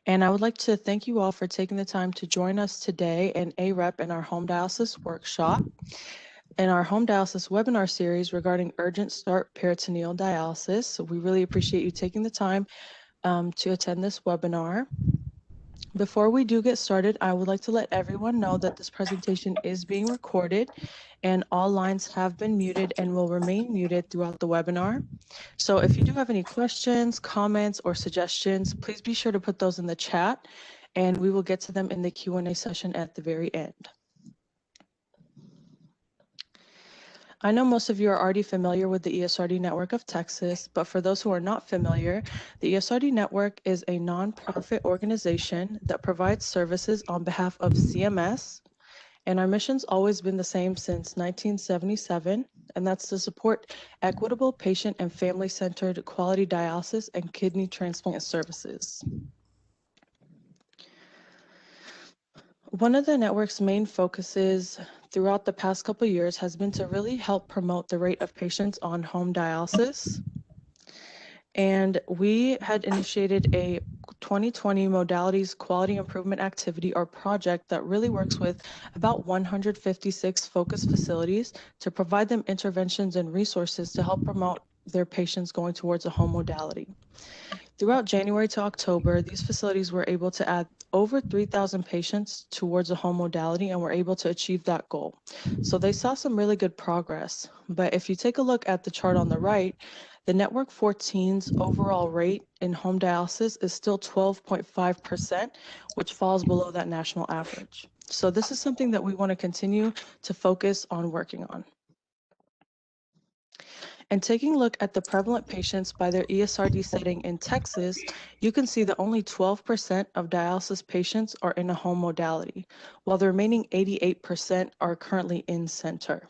And I would like to thank you all for taking the time to join us today in AREP in our home dialysis workshop. In our home dialysis webinar series regarding Urgent Start Peritoneal Dialysis. So we really appreciate you taking the time to attend this webinar. Before we do get started, I would like to let everyone know that this presentation is being recorded and all lines have been muted and will remain muted throughout the webinar. So if you do have any questions, comments, or suggestions, please be sure to put those in the chat and we will get to them in the Q&A session at the very end. I know most of you are already familiar with the ESRD Network of Texas, but for those who are not familiar, the ESRD Network is a nonprofit organization that provides services on behalf of CMS, and our mission's always been the same since 1977, and that's to support equitable patient and family-centered quality dialysis and kidney transplant services. One of the network's main focuses throughout the past couple of years has been to really help promote the rate of patients on home dialysis. And we had initiated a 2020 modalities quality improvement activity or project that really works with about 156 focus facilities to provide them interventions and resources to help promote their patients going towards a home modality. Throughout January to October, these facilities were able to add over 3,000 patients towards a home modality and were able to achieve that goal. So they saw some really good progress. But if you take a look at the chart on the right, the Network 14's overall rate in home dialysis is still 12.5%, which falls below that national average. So this is something that we want to continue to focus on working on. And taking a look at the prevalent patients by their ESRD setting in Texas, you can see that only 12% of dialysis patients are in a home modality, while the remaining 88% are currently in-center.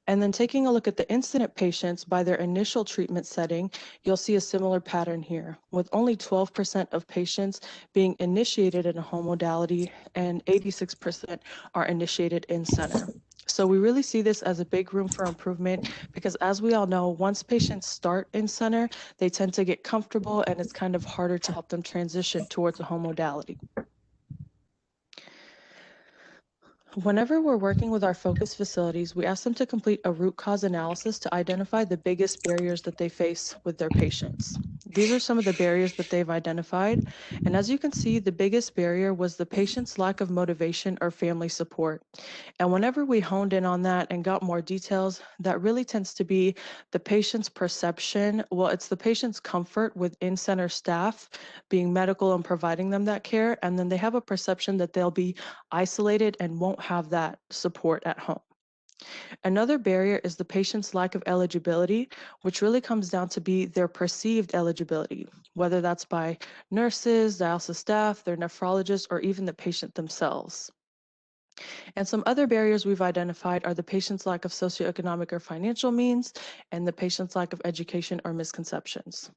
And then taking a look at the incident patients by their initial treatment setting, you'll see a similar pattern here, with only 12% of patients being initiated in a home modality and 86% are initiated in-center. So we really see this as a big room for improvement because, as we all know, once patients start in center, they tend to get comfortable and it's kind of harder to help them transition towards a home modality. Whenever we're working with our focus facilities, we ask them to complete a root cause analysis to identify the biggest barriers that they face with their patients. These are some of the barriers that they've identified. And as you can see, the biggest barrier was the patient's lack of motivation or family support. And whenever we honed in on that and got more details, that really tends to be the patient's perception. Well, it's the patient's comfort with in-center staff being medical and providing them that care. And then they have a perception that they'll be isolated and won't have that support at home. Another barrier is the patient's lack of eligibility, which really comes down to be their perceived eligibility, whether that's by nurses, dialysis staff, their nephrologists, or even the patient themselves. And some other barriers we've identified are the patient's lack of socioeconomic or financial means and the patient's lack of education or misconceptions.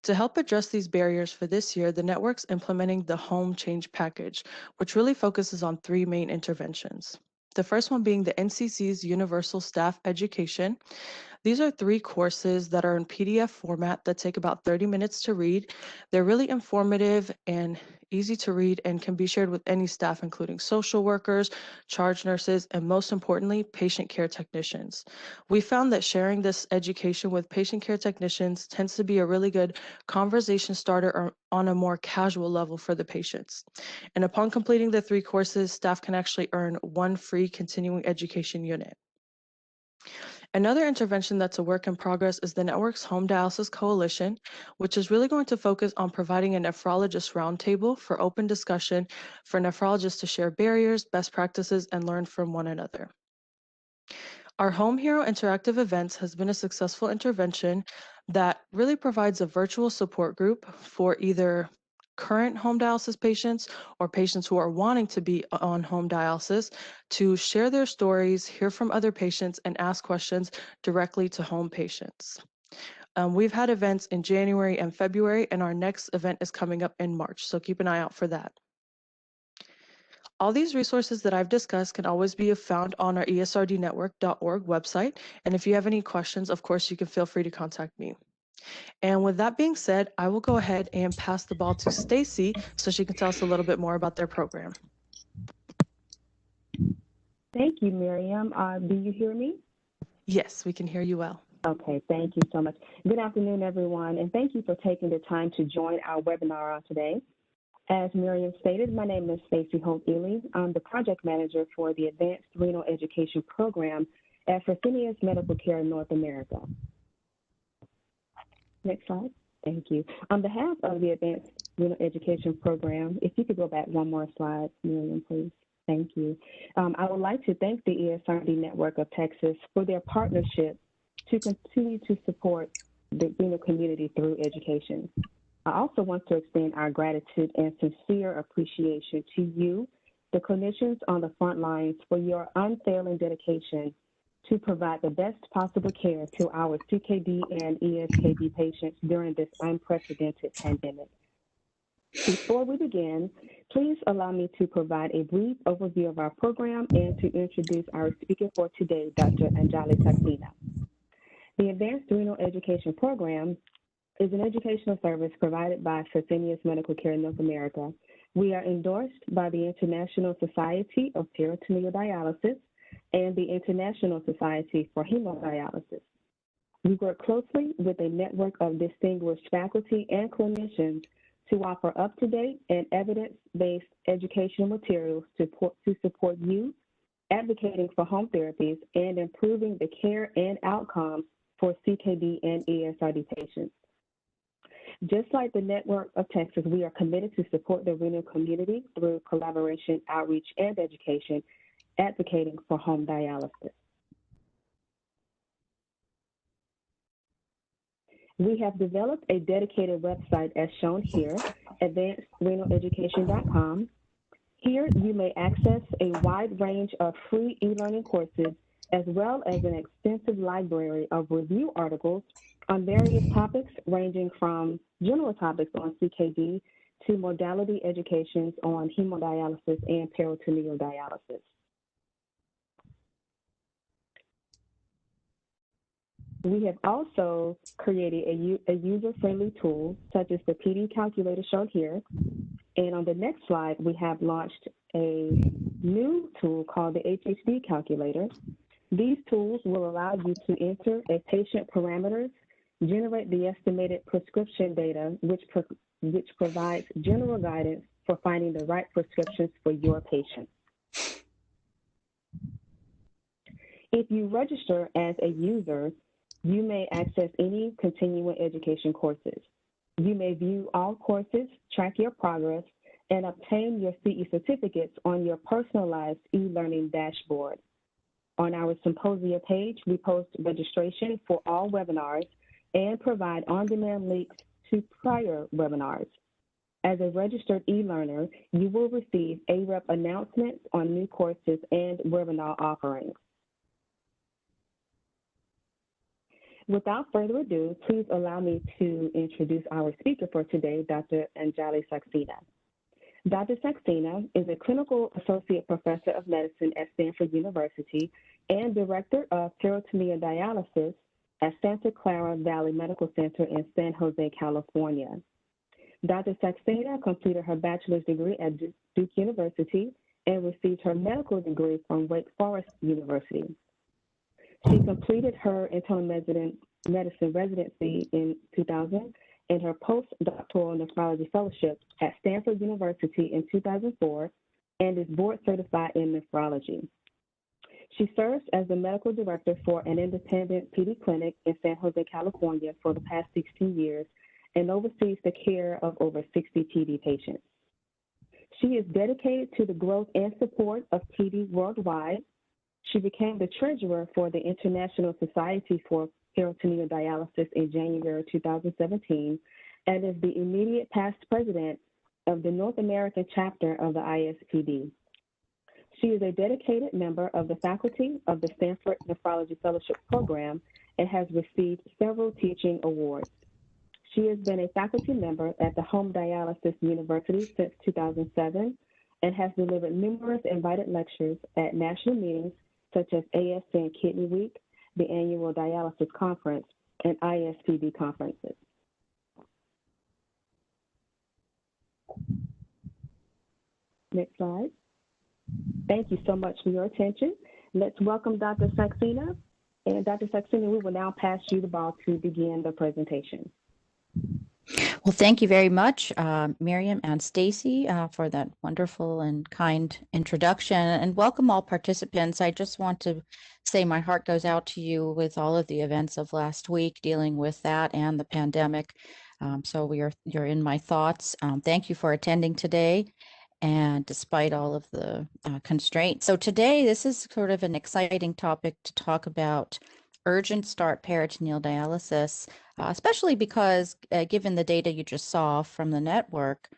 To help address these barriers for this year, the network's implementing the Home Change Package, which really focuses on three main interventions. The first one being the NCC's Universal Staff Education. These are 3 courses that are in PDF format that take about 30 minutes to read. They're really informative and easy to read and can be shared with any staff, including social workers, charge nurses, and most importantly, patient care technicians. We found that sharing this education with patient care technicians tends to be a really good conversation starter on a more casual level for the patients. And upon completing the 3 courses, staff can actually earn 1 free continuing education unit. Another intervention that's a work in progress is the network's Home Dialysis Coalition, which is really going to focus on providing a nephrologist roundtable for open discussion for nephrologists to share barriers, best practices, and learn from one another. Our Home Hero Interactive Events has been a successful intervention that really provides a virtual support group for either current home dialysis patients or patients who are wanting to be on home dialysis to share their stories, hear from other patients, and ask questions directly to home patients. We've had events in January and February, and our next event is coming up in March, so keep an eye out for that. All these resources that I've discussed can always be found on our esrdnetwork.org website, and if you have any questions, of course, you can feel free to contact me. And with that being said, I will go ahead and pass the ball to Stacy so she can tell us a little bit more about their program. Thank you, Miriam. Do you hear me? Yes, we can hear you well. Okay, thank you so much. Good afternoon, everyone, and thank you for taking the time to join our webinar today. As Miriam stated, my name is Stacy Holt-Ely. I'm the project manager for the Advanced Renal Education Program at Fresenius Medical Care North America. Next slide. Thank you. On behalf of the Advanced Renal Education Program, if you could go back one more slide, Miriam, please. Thank you. I would like to thank the ESRD Network of Texas for their partnership to continue to support the renal community through education. I also want to extend our gratitude and sincere appreciation to you, the clinicians on the front lines, for your unfailing dedication to provide the best possible care to our CKD and ESKD patients during this unprecedented pandemic. Before we begin, please allow me to provide a brief overview of our program and to introduce our speaker for today, Dr. Anjali Saxena. The Advanced Renal Education Program is an educational service provided by Fresenius Medical Care North America. We are endorsed by the International Society of Peritoneal Dialysis and the International Society for Hemodialysis. We work closely with a network of distinguished faculty and clinicians to offer up-to-date and evidence-based educational materials to support you advocating for home therapies and improving the care and outcomes for CKD and ESRD patients. Just like the Network of Texas, we are committed to support the renal community through collaboration, outreach, and education, advocating for home dialysis. We have developed a dedicated website as shown here, advancedrenaleducation.com. Here you may access a wide range of free e-learning courses as well as an extensive library of review articles on various topics ranging from general topics on CKD to modality educations on hemodialysis and peritoneal dialysis. We have also created a user-friendly tool such as the PD calculator shown here. And on the next slide, we have launched a new tool called the HHD calculator. These tools will allow you to enter a patient parameters, generate the estimated prescription data, which provides general guidance for finding the right prescriptions for your patient. If you register as a user, you may access any continuing education courses. You may view all courses, track your progress, and obtain your CE certificates on your personalized e-learning dashboard. On our symposia page, we post registration for all webinars and provide on-demand links to prior webinars. As a registered e-learner, you will receive AREP announcements on new courses and webinar offerings. Without further ado, please allow me to introduce our speaker for today, Dr. Anjali Saxena. Dr. Saxena is a clinical associate professor of medicine at Stanford University and director of peritoneal dialysis at Santa Clara Valley Medical Center in San Jose, California. Dr. Saxena completed her bachelor's degree at Duke University and received her medical degree from Wake Forest University. She completed her internal medicine residency in 2000 and her postdoctoral nephrology fellowship at Stanford University in 2004 and is board certified in nephrology. She serves as the medical director for an independent PD clinic in San Jose, California for the past 16 years and oversees the care of over 60 PD patients. She is dedicated to the growth and support of PD worldwide. She became the treasurer for the International Society for Peritoneal Dialysis in January 2017 and is the immediate past president of the North American chapter of the ISPD. She is a dedicated member of the faculty of the Stanford Nephrology Fellowship Program and has received several teaching awards. She has been a faculty member at the Home Dialysis University since 2007 and has delivered numerous invited lectures at national meetings such as ASN Kidney Week, the annual dialysis conference, and ISPD conferences. Next slide. Thank you so much for your attention. Let's welcome Dr. Saxena. And Dr. Saxena, we will now pass you the ball to begin the presentation. Well, thank you very much, Miriam and Stacy, for that wonderful and kind introduction, and welcome all participants. I just want to say my heart goes out to you with all of the events of last week, dealing with that and the pandemic. So you're in my thoughts. Thank you for attending today, and despite all of the constraints. So today, this is sort of an exciting topic to talk about urgent start peritoneal dialysis, especially because given the data you just saw from the network,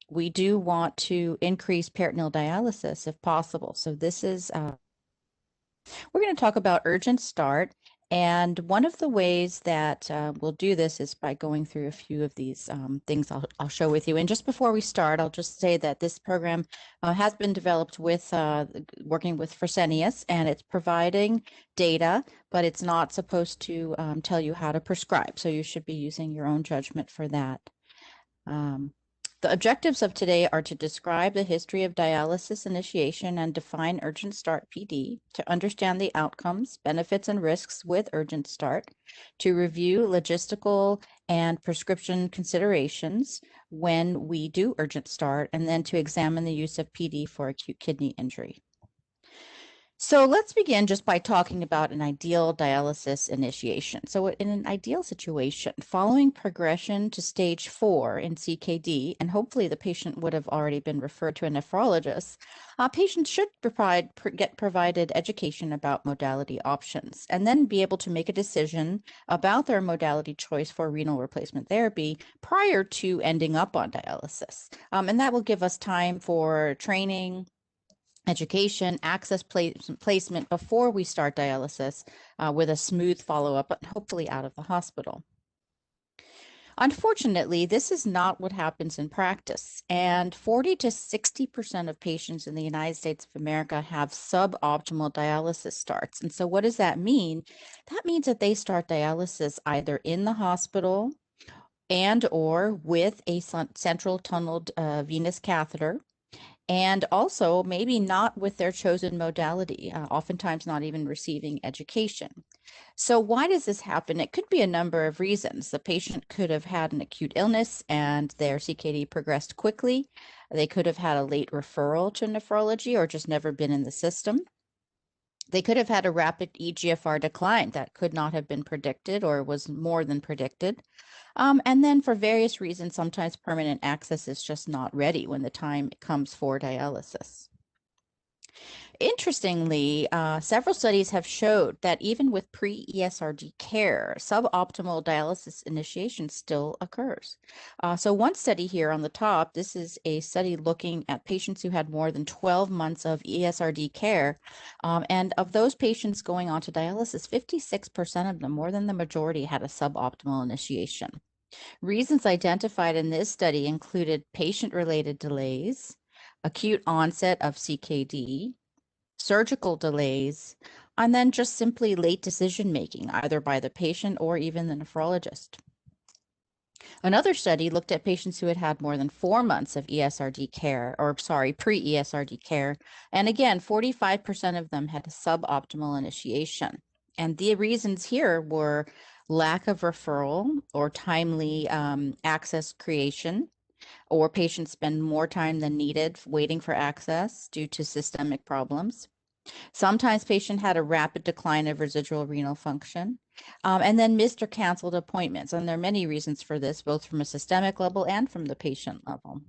we do want to increase peritoneal dialysis if possible. So this is, we're going to talk about urgent start. And one of the ways that we'll do this is by going through a few of these things I'll show with you. And just before we start, I'll just say that this program has been developed with working with Fresenius, and it's providing data, but it's not supposed to tell you how to prescribe. So you should be using your own judgment for that. The objectives of today are to describe the history of dialysis initiation and define urgent start PD, to understand the outcomes, benefits, and risks with urgent start, to review logistical and prescription considerations when we do urgent start, and then to examine the use of PD for acute kidney injury. So let's begin just by talking about an ideal dialysis initiation. So in an ideal situation, following progression to stage 4 in CKD, and hopefully the patient would have already been referred to a nephrologist, patients should get provided education about modality options, and then be able to make a decision about their modality choice for renal replacement therapy prior to ending up on dialysis. And that will give us time for training, education, access placement before we start dialysis with a smooth follow-up, but hopefully out of the hospital. Unfortunately, this is not what happens in practice, and 40 to 60% of patients in the United States of America have suboptimal dialysis starts. And so what does that mean? That means that they start dialysis either in the hospital and or with a central tunneled venous catheter, and also maybe not with their chosen modality, oftentimes not even receiving education. So why does this happen? It could be a number of reasons. The patient could have had an acute illness and their CKD progressed quickly. They could have had a late referral to nephrology or just never been in the system. They could have had a rapid eGFR decline that could not have been predicted or was more than predicted. And then for various reasons, sometimes permanent access is just not ready when the time comes for dialysis. Interestingly, several studies have showed that even with pre-ESRD care, suboptimal dialysis initiation still occurs. So one study here on the top, this is a study looking at patients who had more than 12 months of ESRD care. And of those patients going on to dialysis, 56% of them, more than the majority, had a suboptimal initiation. Reasons identified in this study included patient-related delays, acute onset of CKD, surgical delays, and then just simply late decision-making, either by the patient or even the nephrologist. Another study looked at patients who had had more than 4 months of ESRD care, or pre-ESRD care, and again, 45% of them had a suboptimal initiation. And the reasons here were lack of referral or timely access creation, or patients spend more time than needed waiting for access due to systemic problems. Sometimes patient had a rapid decline of residual renal function, and then missed or canceled appointments. And there are many reasons for this, both from a systemic level and from the patient level.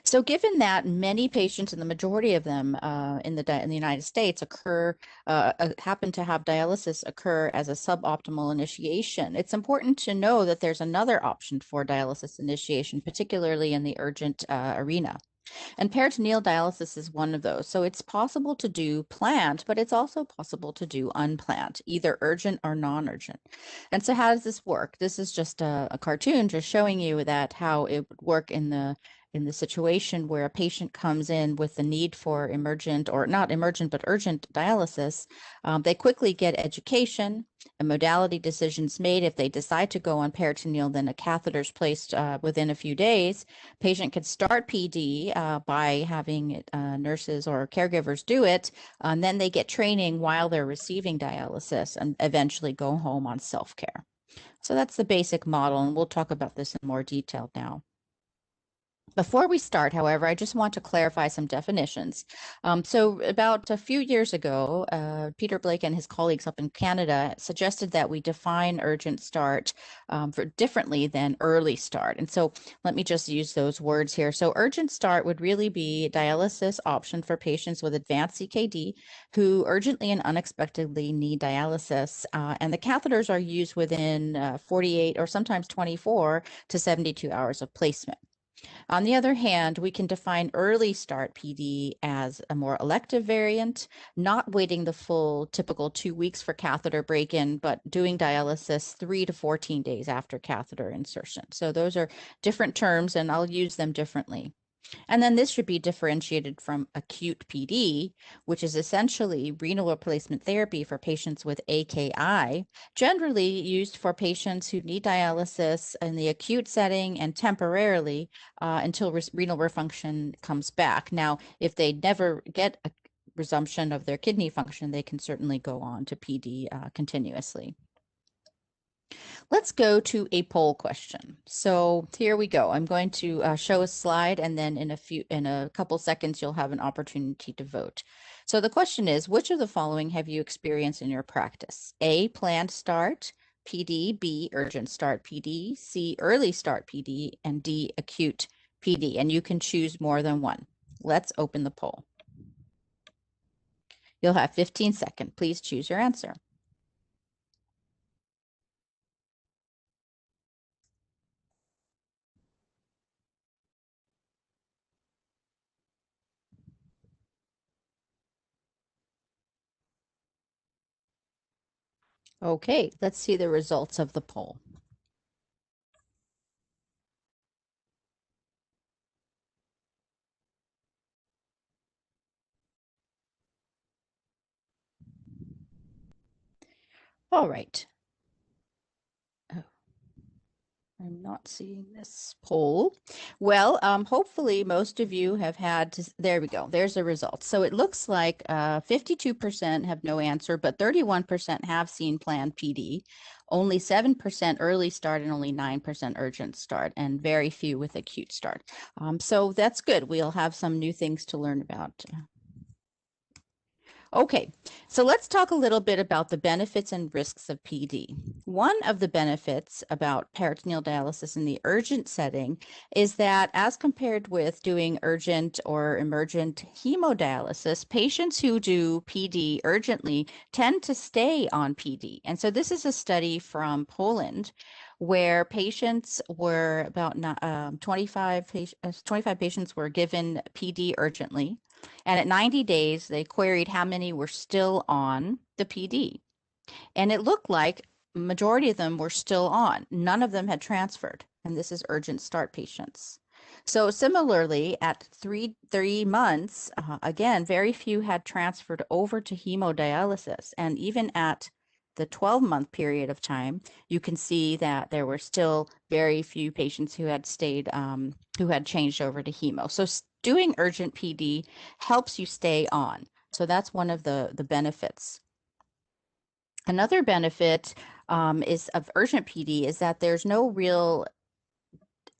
So given that many patients, and the majority of them in the United States happen to have dialysis occur as a suboptimal initiation, it's important to know that there's another option for dialysis initiation, particularly in the urgent arena. And peritoneal dialysis is one of those. So it's possible to do planned, but it's also possible to do unplanned, either urgent or non-urgent. And so how does this work? This is just a cartoon just showing you that how it would work in the in the situation where a patient comes in with the need for emergent, or not emergent, but urgent dialysis, they quickly get education and modality decisions made. If they decide to go on peritoneal, then a catheter is placed within a few days. Patient can start PD by having nurses or caregivers do it, and then they get training while they're receiving dialysis and eventually go home on self-care. So that's the basic model, and we'll talk about this in more detail now. Before we start, however, I just want to clarify some definitions. So about a few years ago, Peter Blake and his colleagues up in Canada suggested that we define urgent start differently than early start. And so let me just use those words here. So urgent start would really be a dialysis option for patients with advanced CKD who urgently and unexpectedly need dialysis. And the catheters are used within 48 or sometimes 24 to 72 hours of placement. On the other hand, we can define early start PD as a more elective variant, not waiting the full typical 2 weeks for catheter break-in, but doing dialysis 3 to 14 days after catheter insertion. So those are different terms, and I'll use them differently. And then this should be differentiated from acute PD, which is essentially renal replacement therapy for patients with AKI, generally used for patients who need dialysis in the acute setting and temporarily until renal refunction comes back. Now, if they never get a resumption of their kidney function, they can certainly go on to PD continuously. Let's go to a poll question. So here we go. I'm going to show a slide, and then in a couple seconds, you'll have an opportunity to vote. So the question is, which of the following have you experienced in your practice? A, planned start PD, B, urgent start PD, C, early start PD, and D, acute PD. And you can choose more than one. Let's open the poll. You'll have 15 seconds. Please choose your answer. Okay, let's see the results of the poll. All right. Oh, I'm not seeing this poll. Well, hopefully most of you have had there we go. There's the results. So it looks like 52% have no answer, but 31% have seen planned PD, only 7% early start, and only 9% urgent start, and very few with acute start. So that's good. We'll have some new things to learn about. Okay, so let's talk a little bit about the benefits and risks of PD. One of the benefits about peritoneal dialysis in the urgent setting is that as compared with doing urgent or emergent hemodialysis, patients who do PD urgently tend to stay on PD. And so this is a study from Poland where patients were about 25 patients were given PD urgently. And at 90 days, they queried how many were still on the PD. And it looked like majority of them were still on. None of them had transferred. And this is urgent start patients. So similarly, at three months, again, very few had transferred over to hemodialysis. And even at the 12-month period of time, you can see that there were still very few patients who had stayed, who had changed over to hemo. So doing urgent PD helps you stay on. So that's one of the benefits. Another benefit of urgent PD is that there's no real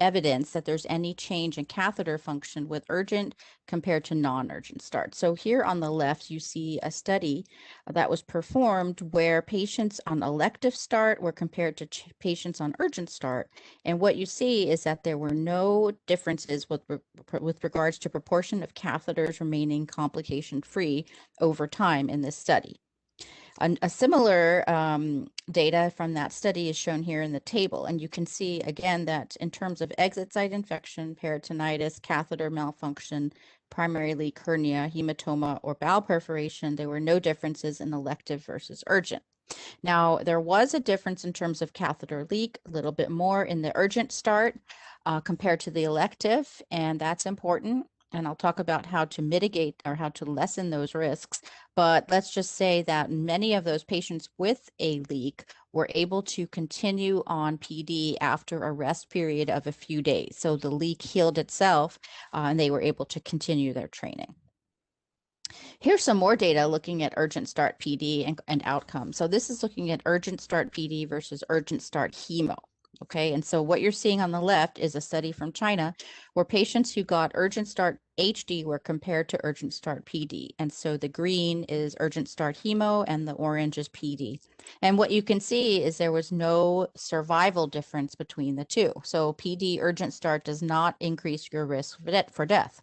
evidence that there's any change in catheter function with urgent compared to non-urgent start. So here on the left, you see a study that was performed where patients on elective start were compared to patients on urgent start. And what you see is that there were no differences with regards to proportion of catheters remaining complication-free over time in this study. A similar data from that study is shown here in the table. And you can see, again, that in terms of exit site infection, peritonitis, catheter malfunction, primary leak, hernia, hematoma, or bowel perforation, there were no differences in elective versus urgent. Now, there was a difference in terms of catheter leak, a little bit more in the urgent start compared to the elective, and that's important. And I'll talk about how to mitigate or how to lessen those risks. But let's just say that many of those patients with a leak were able to continue on PD after a rest period of a few days. So the leak healed itself and they were able to continue their training. Here's some more data looking at Urgent Start PD and outcomes. So this is looking at Urgent Start PD versus Urgent Start Hemo. Okay, and so what you're seeing on the left is a study from China where patients who got Urgent Start HD were compared to Urgent Start PD. And so the green is Urgent Start Hemo and the orange is PD. And what you can see is there was no survival difference between the two. So PD Urgent Start does not increase your risk for death.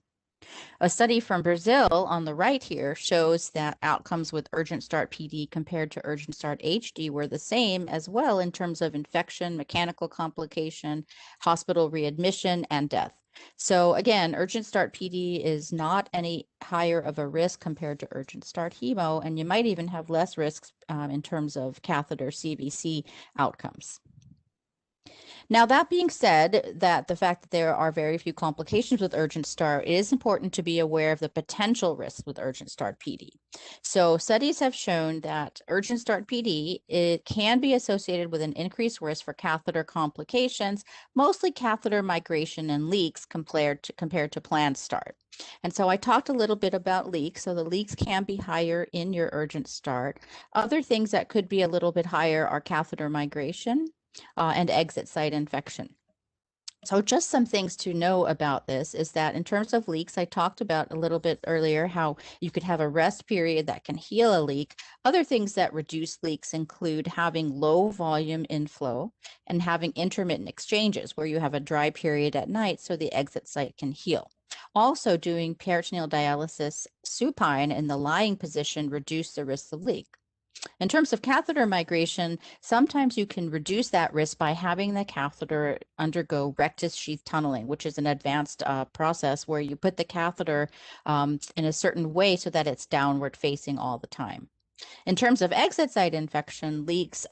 A study from Brazil on the right here shows that outcomes with Urgent Start PD compared to Urgent Start HD were the same as well in terms of infection, mechanical complication, hospital readmission, and death. So again, Urgent Start PD is not any higher of a risk compared to Urgent Start Hemo, and you might even have less risks in terms of catheter CVC outcomes. Now, that being said, that the fact that there are very few complications with Urgent Start, it is important to be aware of the potential risks with Urgent Start PD. So studies have shown that Urgent Start PD, it can be associated with an increased risk for catheter complications, mostly catheter migration and leaks compared to planned start. And so I talked a little bit about leaks. So the leaks can be higher in your Urgent Start. Other things that could be a little bit higher are catheter migration, and exit site infection. So just some things to know about this is that in terms of leaks, I talked about a little bit earlier how you could have a rest period that can heal a leak. Other things that reduce leaks include having low volume inflow and having intermittent exchanges where you have a dry period at night so the exit site can heal. Also, doing peritoneal dialysis supine in the lying position reduce the risk of leak. In terms of catheter migration, sometimes you can reduce that risk by having the catheter undergo rectus sheath tunneling, which is an advanced process where you put the catheter in a certain way so that it's downward facing all the time. In terms of exit site infection, leaks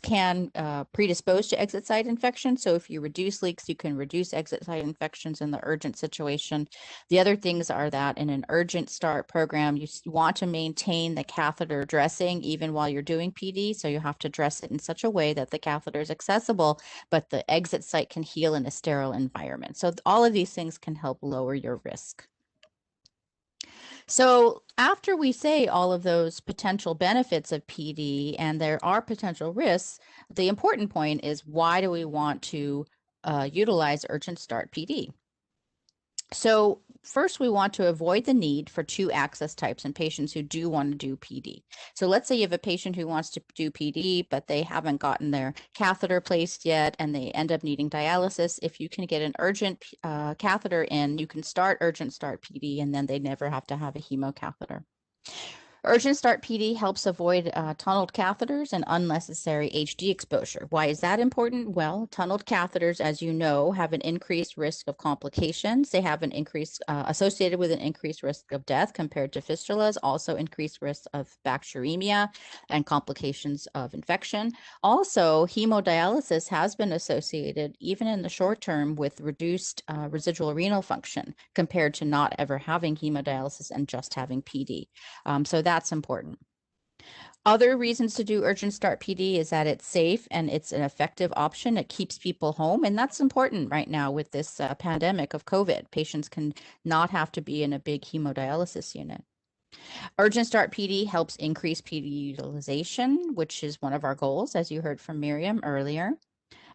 can predispose to exit site infection. So if you reduce leaks, you can reduce exit site infections in the urgent situation. The other things are that in an urgent start program, you want to maintain the catheter dressing even while you're doing PD. So you have to dress it in such a way that the catheter is accessible, but the exit site can heal in a sterile environment. So all of these things can help lower your risk. So after we say all of those potential benefits of PD and there are potential risks, the important point is why do we want to utilize Urgent Start PD? So first, we want to avoid the need for two access types in patients who do want to do PD. So let's say you have a patient who wants to do PD, but they haven't gotten their catheter placed yet, and they end up needing dialysis. If you can get an urgent catheter in, you can start Urgent Start PD, and then they never have to have a hemo catheter. Urgent Start PD helps avoid tunneled catheters and unnecessary HD exposure. Why is that important? Well, tunneled catheters, as you know, have an increased risk of complications. They have an increase associated with an increased risk of death compared to fistulas, also increased risk of bacteremia and complications of infection. Also, hemodialysis has been associated, even in the short term, with reduced residual renal function compared to not ever having hemodialysis and just having PD. So that's important. Other reasons to do Urgent Start PD is that it's safe and it's an effective option. It keeps people home, and that's important right now with this pandemic of COVID. Patients can not have to be in a big hemodialysis unit. Urgent Start PD helps increase PD utilization, which is one of our goals, as you heard from Miriam earlier.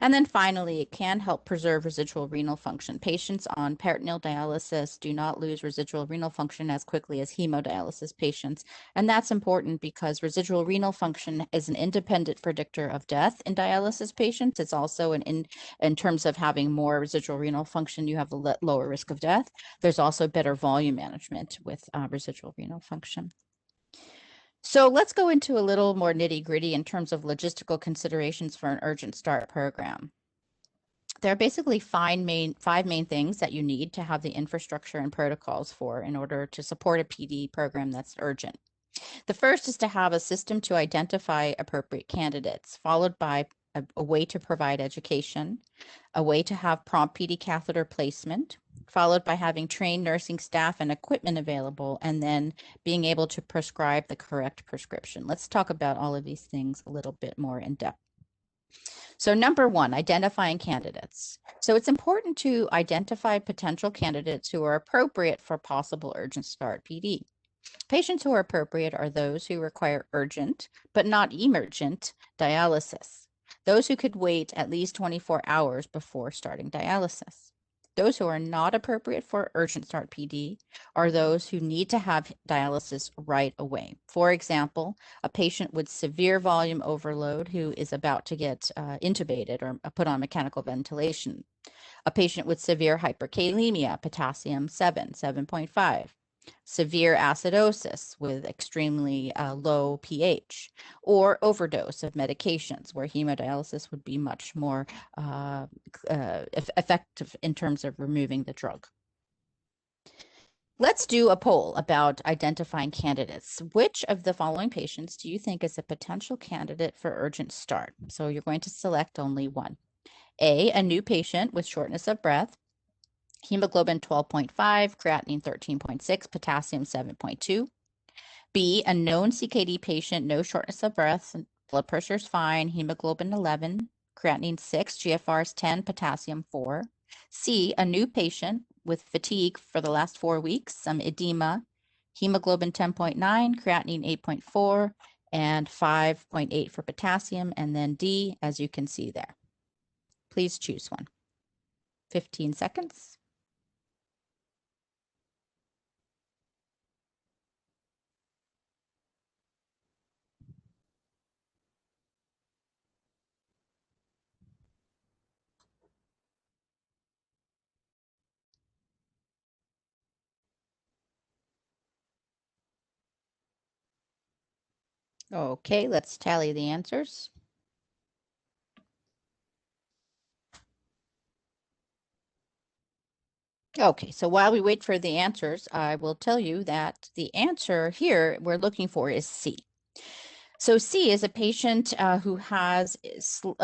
And then finally, it can help preserve residual renal function. Patients on peritoneal dialysis do not lose residual renal function as quickly as hemodialysis patients. And that's important because residual renal function is an independent predictor of death in dialysis patients. It's also in terms of having more residual renal function, you have a lower risk of death. There's also better volume management with residual renal function. So let's go into a little more nitty-gritty in terms of logistical considerations for an Urgent Start program. There are basically five main things that you need to have the infrastructure and protocols for in order to support a PD program that's urgent. The first is to have a system to identify appropriate candidates, followed by a way to provide education, a way to have prompt PD catheter placement, followed by having trained nursing staff and equipment available, and then being able to prescribe the correct prescription. Let's talk about all of these things a little bit more in depth. So number one, identifying candidates. So it's important to identify potential candidates who are appropriate for possible urgent start PD. Patients who are appropriate are those who require urgent, but not emergent, dialysis. Those who could wait at least 24 hours before starting dialysis. Those who are not appropriate for urgent start PD are those who need to have dialysis right away. For example, a patient with severe volume overload who is about to get intubated or put on mechanical ventilation. A patient with severe hyperkalemia, potassium 7.5. Severe acidosis with extremely low pH, or overdose of medications where hemodialysis would be much more effective in terms of removing the drug. Let's do a poll about identifying candidates. Which of the following patients do you think is a potential candidate for urgent start? So you're going to select only one. A new patient with shortness of breath, hemoglobin 12.5, creatinine 13.6, potassium 7.2. B, a known CKD patient, no shortness of breath, blood pressure is fine, hemoglobin 11, creatinine 6, GFR is 10, potassium 4. C, a new patient with fatigue for the last 4 weeks, some edema, hemoglobin 10.9, creatinine 8.4, and 5.8 for potassium. And then D, as you can see there. Please choose one. 15 seconds. Okay, let's tally the answers. Okay, so while we wait for the answers, I will tell you that the answer here we're looking for is C. So C is a patient who has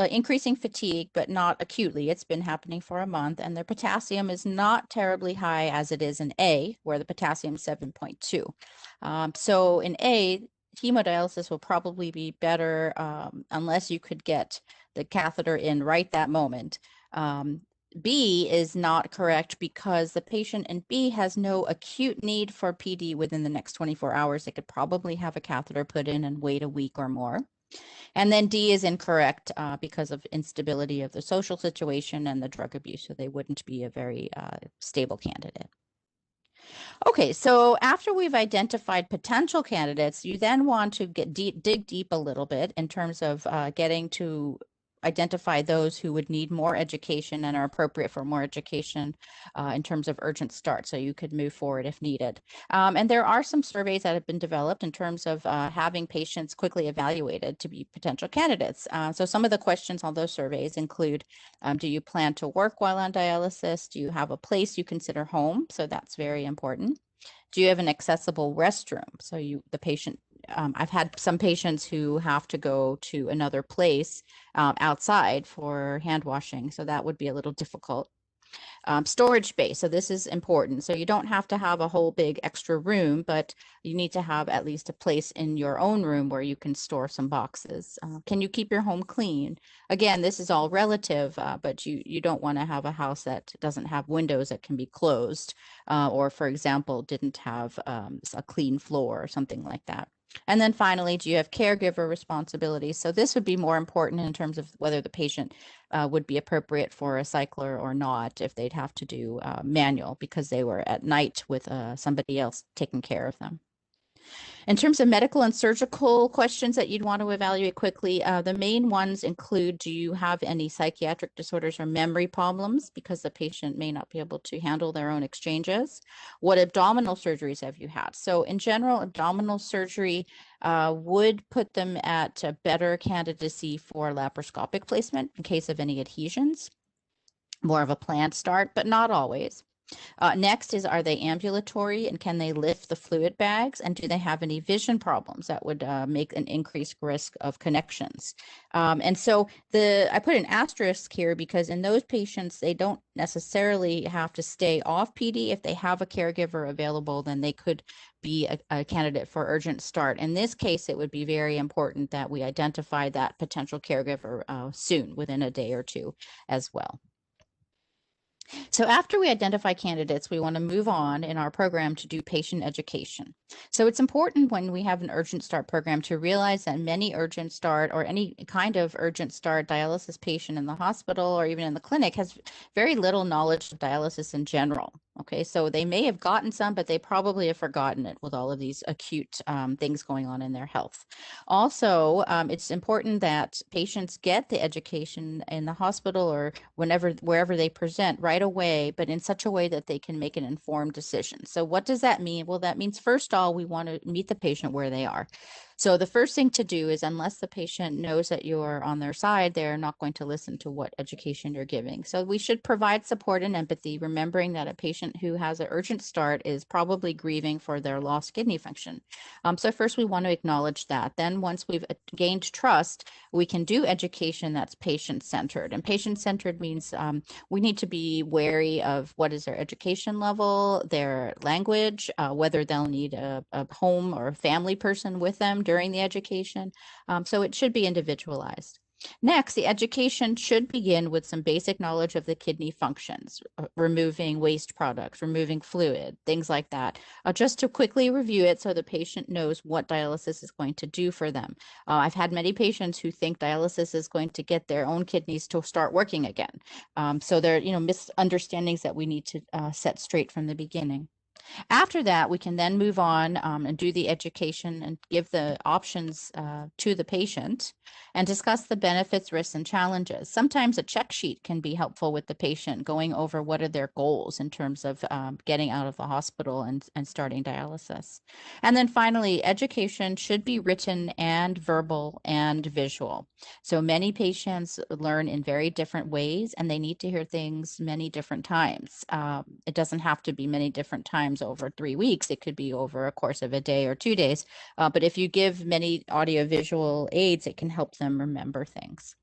increasing fatigue, but not acutely. It's been happening for a month, and their potassium is not terribly high as it is in A, where the potassium is 7.2. So in A, hemodialysis will probably be better unless you could get the catheter in right that moment. B is not correct because the patient in B has no acute need for PD within the next 24 hours. They could probably have a catheter put in and wait a week or more. And then D is incorrect because of instability of the social situation and the drug abuse, so they wouldn't be a very stable candidate. Okay, so after we've identified potential candidates, you then want to dig deep a little bit in terms of getting to identify those who would need more education and are appropriate for more education in terms of urgent start, so you could move forward if needed. And there are some surveys that have been developed in terms of having patients quickly evaluated to be potential candidates. So some of the questions on those surveys include, do you plan to work while on dialysis? Do you have a place you consider home? So that's very important. Do you have an accessible restroom? So the patient, I've had some patients who have to go to another place outside for hand washing, so that would be a little difficult. Storage space, so this is important. So you don't have to have a whole big extra room, but you need to have at least a place in your own room where you can store some boxes. Can you keep your home clean? Again, this is all relative, but you don't want to have a house that doesn't have windows that can be closed, or for example, didn't have a clean floor or something like that. And then finally, do you have caregiver responsibilities? So this would be more important in terms of whether the patient would be appropriate for a cycler or not, if they'd have to do manual because they were at night with somebody else taking care of them. In terms of medical and surgical questions that you'd want to evaluate quickly, the main ones include, do you have any psychiatric disorders or memory problems because the patient may not be able to handle their own exchanges? What abdominal surgeries have you had? So in general, abdominal surgery would put them at a better candidacy for laparoscopic placement in case of any adhesions. More of a planned start, but not always. Next is, are they ambulatory and can they lift the fluid bags? And do they have any vision problems that would make an increased risk of connections? And so I put an asterisk here because in those patients, they don't necessarily have to stay off PD. If they have a caregiver available, then they could be a candidate for urgent start. In this case, it would be very important that we identify that potential caregiver soon, within a day or two as well. So after we identify candidates, we want to move on in our program to do patient education. So it's important when we have an urgent start program to realize that many urgent start or any kind of urgent start dialysis patient in the hospital or even in the clinic has very little knowledge of dialysis in general. Okay, so they may have gotten some, but they probably have forgotten it with all of these acute things going on in their health. Also, it's important that patients get the education in the hospital or wherever they present right away, but in such a way that they can make an informed decision. So what does that mean? Well, that means first of all, we want to meet the patient where they are. So the first thing to do is, unless the patient knows that you're on their side, they're not going to listen to what education you're giving. So we should provide support and empathy, remembering that a patient who has an urgent start is probably grieving for their lost kidney function. So first we want to acknowledge that. Then once we've gained trust, we can do education that's patient-centered. And patient-centered means we need to be wary of what is their education level, their language, whether they'll need a home or a family person with them during the education. So it should be individualized. Next, the education should begin with some basic knowledge of the kidney functions, removing waste products, removing fluid, things like that, just to quickly review it so the patient knows what dialysis is going to do for them. I've had many patients who think dialysis is going to get their own kidneys to start working again. So there are misunderstandings that we need to set straight from the beginning. After that, we can then move on and do the education and give the options to the patient and discuss the benefits, risks, and challenges. Sometimes a check sheet can be helpful with the patient, going over what are their goals in terms of getting out of the hospital and starting dialysis. And then finally, education should be written and verbal and visual. So many patients learn in very different ways, and they need to hear things many different times. It doesn't have to be many different times over 3 weeks. It could be over a course of a day or 2 days. But if you give many audiovisual aids, it can help them remember things.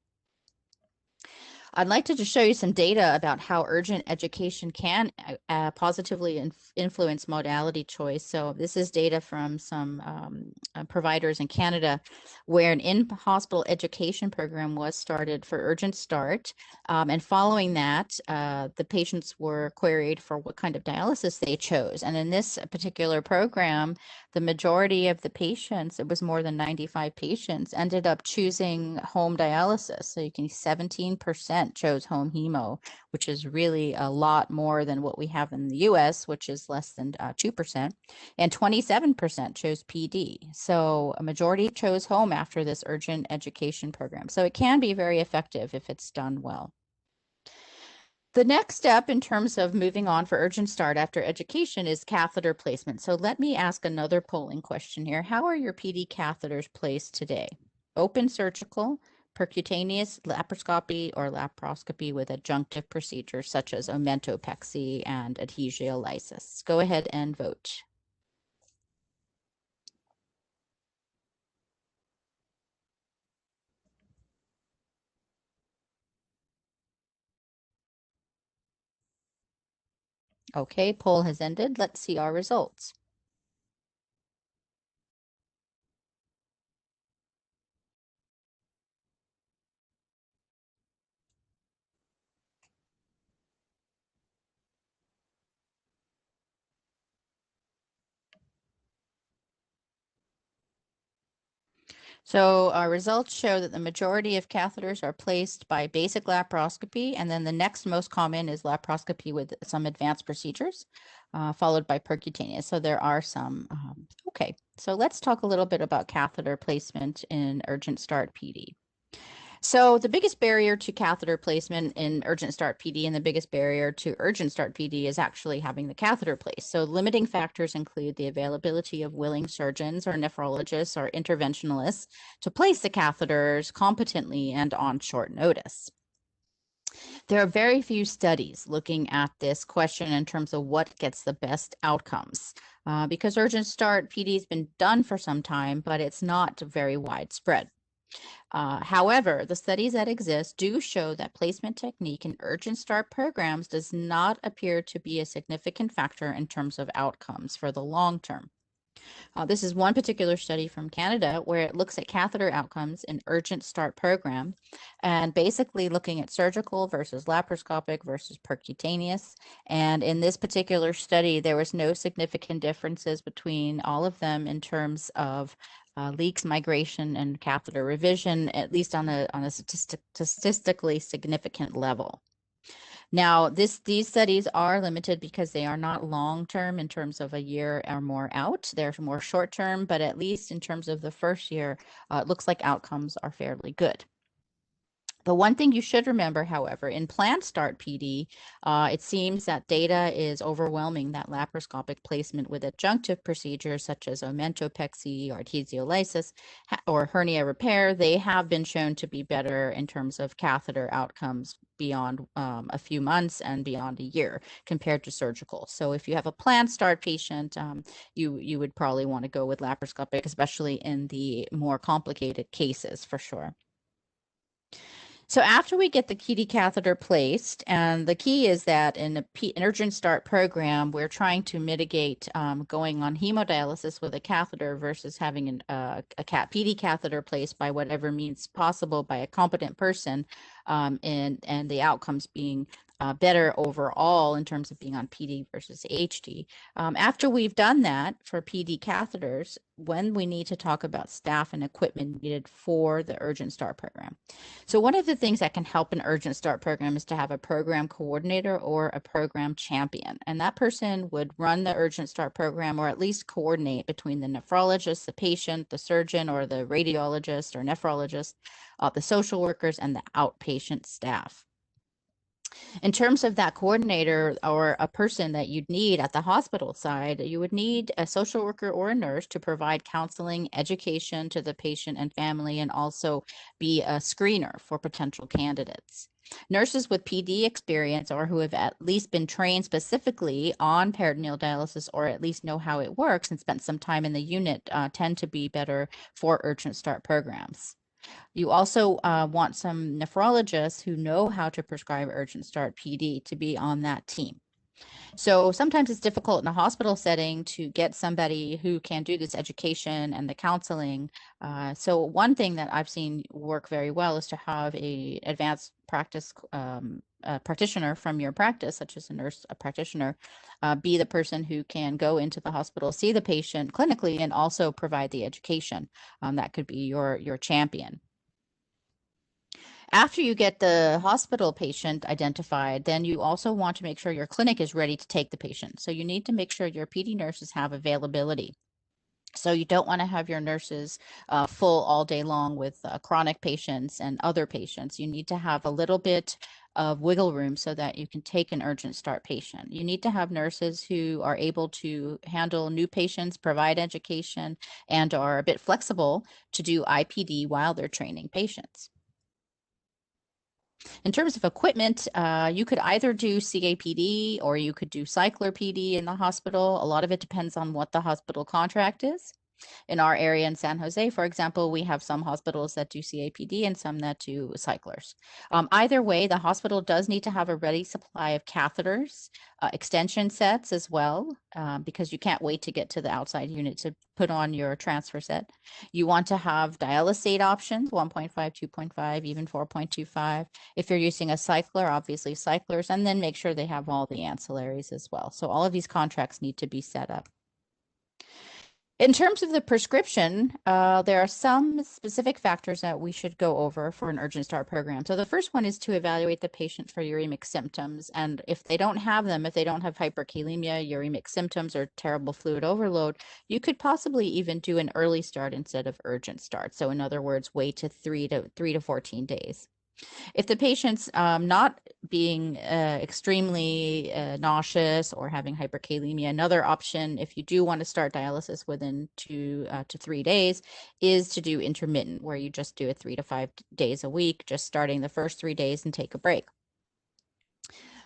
I'd like to just show you some data about how urgent education can positively influence modality choice. So this is data from some providers in Canada where an in-hospital education program was started for urgent start. And following that, the patients were queried for what kind of dialysis they chose. And in this particular program, the majority of the patients, it was more than 95 patients, ended up choosing home dialysis. So you can see 17% chose home hemo, which is really a lot more than what we have in the US, which is less than 2%. And 27% chose PD. So a majority chose home after this urgent education program. So it can be very effective if it's done well. The next step in terms of moving on for urgent start after education is catheter placement. So let me ask another polling question here. How are your PD catheters placed today? Open surgical, percutaneous, laparoscopy, or laparoscopy with adjunctive procedures such as omentopexy and adhesiolysis. Go ahead and vote. Okay, poll has ended. Let's see our results. So our results show that the majority of catheters are placed by basic laparoscopy, and then the next most common is laparoscopy with some advanced procedures, followed by percutaneous. So there are some. Okay, so let's talk a little bit about catheter placement in urgent start PD. So the biggest barrier to catheter placement in urgent start PD and the biggest barrier to urgent start PD is actually having the catheter placed. So limiting factors include the availability of willing surgeons or nephrologists or interventionalists to place the catheters competently and on short notice. There are very few studies looking at this question in terms of what gets the best outcomes, because Urgent Start PD has been done for some time, but it's not very widespread. However, the studies that exist do show that placement technique in Urgent Start programs does not appear to be a significant factor in terms of outcomes for the long term. This is one particular study from Canada where it looks at catheter outcomes in Urgent Start program and basically looking at surgical versus laparoscopic versus percutaneous. And in this particular study, there was no significant differences between all of them in terms of leaks, migration, and catheter revision, at least on a statistically significant level. Now, these studies are limited because they are not long-term in terms of a year or more out. They're more short-term, but at least in terms of the first year, it looks like outcomes are fairly good. The one thing you should remember, however, in planned start PD, it seems that data is overwhelming that laparoscopic placement with adjunctive procedures such as omentopexy, arteriolysis, or hernia repair, they have been shown to be better in terms of catheter outcomes beyond a few months and beyond a year compared to surgical. So if you have a planned start patient, you would probably want to go with laparoscopic, especially in the more complicated cases for sure. So after we get the PD catheter placed, and the key is that in an Urgent Start program, we're trying to mitigate going on hemodialysis with a catheter versus having a PD catheter placed by whatever means possible by a competent person, and the outcomes being better overall in terms of being on PD versus HD. After we've done that for PD catheters, when we need to talk about staff and equipment needed for the Urgent Start program. So one of the things that can help an Urgent Start program is to have a program coordinator or a program champion. And that person would run the Urgent Start program or at least coordinate between the nephrologist, the patient, the surgeon, or the radiologist or nephrologist, the social workers, and the outpatient staff. In terms of that coordinator or a person that you'd need at the hospital side, you would need a social worker or a nurse to provide counseling, education to the patient and family, and also be a screener for potential candidates. Nurses with PD experience or who have at least been trained specifically on peritoneal dialysis or at least know how it works and spent some time in the unit tend to be better for Urgent Start programs. You also want some nephrologists who know how to prescribe Urgent Start PD to be on that team. So sometimes it's difficult in a hospital setting to get somebody who can do this education and the counseling. So one thing that I've seen work very well is to have a advanced practice practitioner from your practice, such as a nurse, a practitioner, be the person who can go into the hospital, see the patient clinically, and also provide the education. That could be your champion. After you get the hospital patient identified, then you also want to make sure your clinic is ready to take the patient. So you need to make sure your PD nurses have availability. So you don't want to have your nurses full all day long with chronic patients and other patients. You need to have a little bit of wiggle room so that you can take an Urgent Start patient. You need to have nurses who are able to handle new patients, provide education, and are a bit flexible to do IPD while they're training patients. In terms of equipment, you could either do CAPD or you could do cycler PD in the hospital. A lot of it depends on what the hospital contract is. In our area in San Jose, for example, we have some hospitals that do CAPD and some that do cyclers. Either way, the hospital does need to have a ready supply of catheters, extension sets as well, because you can't wait to get to the outside unit to put on your transfer set. You want to have dialysate options, 1.5, 2.5, even 4.25. If you're using a cycler, obviously cyclers, and then make sure they have all the ancillaries as well. So all of these contracts need to be set up. In terms of the prescription, there are some specific factors that we should go over for an Urgent Start program. So the first one is to evaluate the patient for uremic symptoms. And if they don't have them, if they don't have hyperkalemia, uremic symptoms, or terrible fluid overload, you could possibly even do an early start instead of Urgent Start. So in other words, wait to 3 to 14 days. If the patient's not being extremely nauseous or having hyperkalemia, another option, if you do want to start dialysis within 2 to 3 days, is to do intermittent, where you just do it 3 to 5 days a week, just starting the first 3 days and take a break.